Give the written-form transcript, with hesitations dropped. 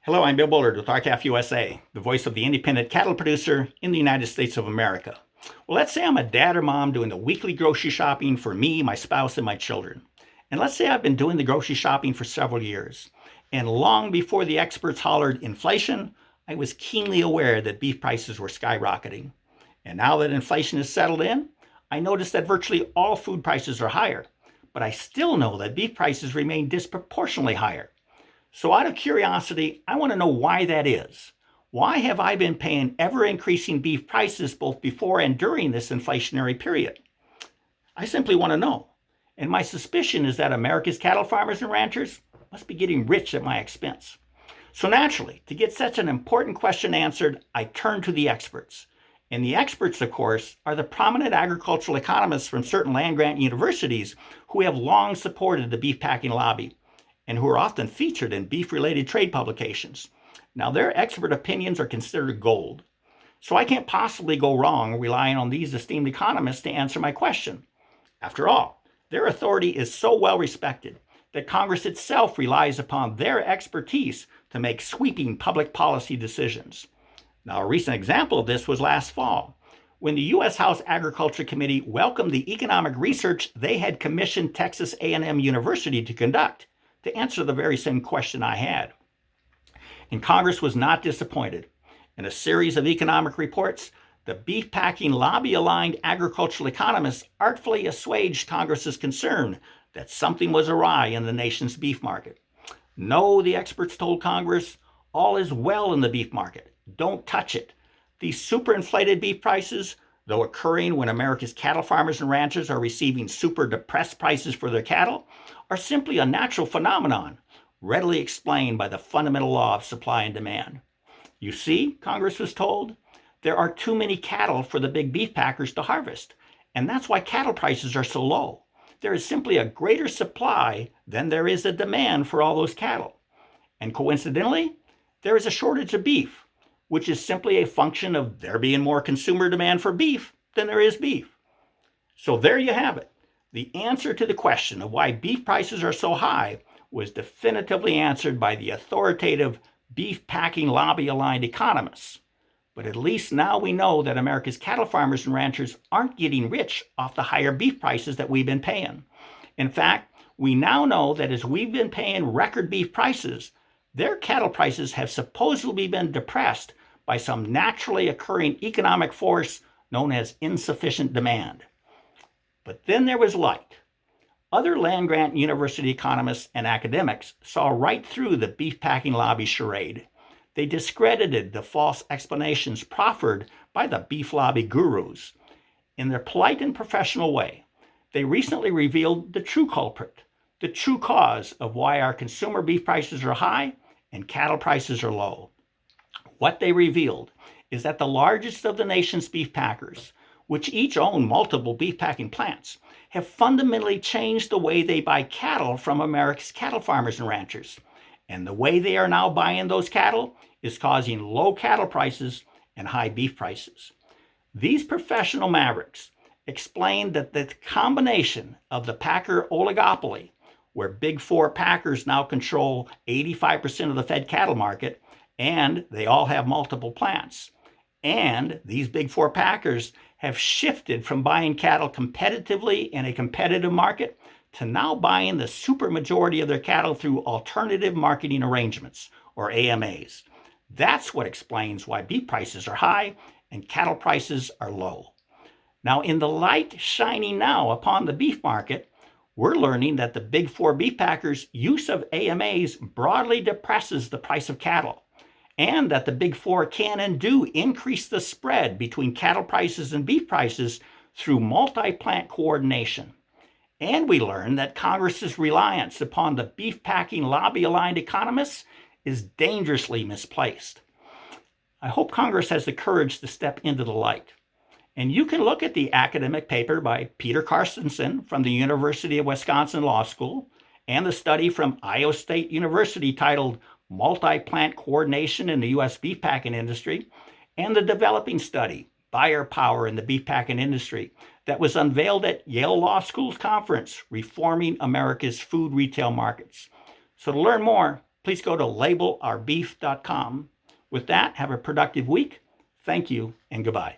Hello, I'm Bill Bullard with RCAF USA, the voice of the independent cattle producer in the United States of America. Well, let's say I'm a dad or mom doing the weekly grocery shopping for me, my spouse, and my children. And let's say I've been doing the grocery shopping for several years. And long before the experts hollered inflation, I was keenly aware that beef prices were skyrocketing. And now that inflation is settled in, I notice that virtually all food prices are higher. But I still know that beef prices remain disproportionately higher. So out of curiosity, I want to know why that is. Why have I been paying ever-increasing beef prices both before and during this inflationary period? I simply want to know. And my suspicion is that America's cattle farmers and ranchers must be getting rich at my expense. So naturally, to get such an important question answered, I turn to the experts. And the experts, of course, are the prominent agricultural economists from certain land-grant universities who have long supported the beef packing lobby, and who are often featured in beef-related trade publications. Now, their expert opinions are considered gold. So I can't possibly go wrong relying on these esteemed economists to answer my question. After all, their authority is so well respected that Congress itself relies upon their expertise to make sweeping public policy decisions. Now, a recent example of this was last fall, when the U.S. House Agriculture Committee welcomed the economic research they had commissioned Texas A&M University to conduct to answer the very same question I had. And Congress was not disappointed. In a series of economic reports, the beef packing lobby-aligned agricultural economists artfully assuaged Congress's concern that something was awry in the nation's beef market. No, the experts told Congress, all is well in the beef market. Don't touch it. These superinflated beef prices, though occurring when America's cattle farmers and ranchers are receiving super depressed prices for their cattle, are simply a natural phenomenon, readily explained by the fundamental law of supply and demand. You see, Congress was told, there are too many cattle for the big beef packers to harvest, and that's why cattle prices are so low. There is simply a greater supply than there is a demand for all those cattle. And coincidentally, there is a shortage of beef, which is simply a function of there being more consumer demand for beef than there is beef. So there you have it. The answer to the question of why beef prices are so high was definitively answered by the authoritative beef packing lobby-aligned economists. But at least now we know that America's cattle farmers and ranchers aren't getting rich off the higher beef prices that we've been paying. In fact, we now know that as we've been paying record beef prices, their cattle prices have supposedly been depressed by some naturally occurring economic force known as insufficient demand. But then there was light. Other land-grant university economists and academics saw right through the beef packing lobby charade. They discredited the false explanations proffered by the beef lobby gurus. In their polite and professional way, they recently revealed the true culprit, the true cause of why our consumer beef prices are high and cattle prices are low. What they revealed is that the largest of the nation's beef packers, which each own multiple beef packing plants, have fundamentally changed the way they buy cattle from America's cattle farmers and ranchers. And the way they are now buying those cattle is causing low cattle prices and high beef prices. These professional mavericks explained that the combination of the packer oligopoly, where Big Four packers now control 85% of the fed cattle market, and they all have multiple plants, and these Big Four packers have shifted from buying cattle competitively in a competitive market to now buying the supermajority of their cattle through alternative marketing arrangements, or AMAs. That's what explains why beef prices are high and cattle prices are low. Now, in the light shining now upon the beef market, we're learning that the Big Four beef packers' use of AMAs broadly depresses the price of cattle, and that the Big Four can and do increase the spread between cattle prices and beef prices through multi-plant coordination. And we learn that Congress's reliance upon the beef packing lobby-aligned economists is dangerously misplaced. I hope Congress has the courage to step into the light. And you can look at the academic paper by Peter Carstensen from the University of Wisconsin Law School and the study from Iowa State University titled Multi-Plant Coordination in the U.S. Beef Packing Industry, and the developing study, Buyer Power in the Beef Packing Industry, that was unveiled at Yale Law School's conference, Reforming America's Food Retail Markets. So to learn more, please go to labelourbeef.com. With that, have a productive week. Thank you and goodbye.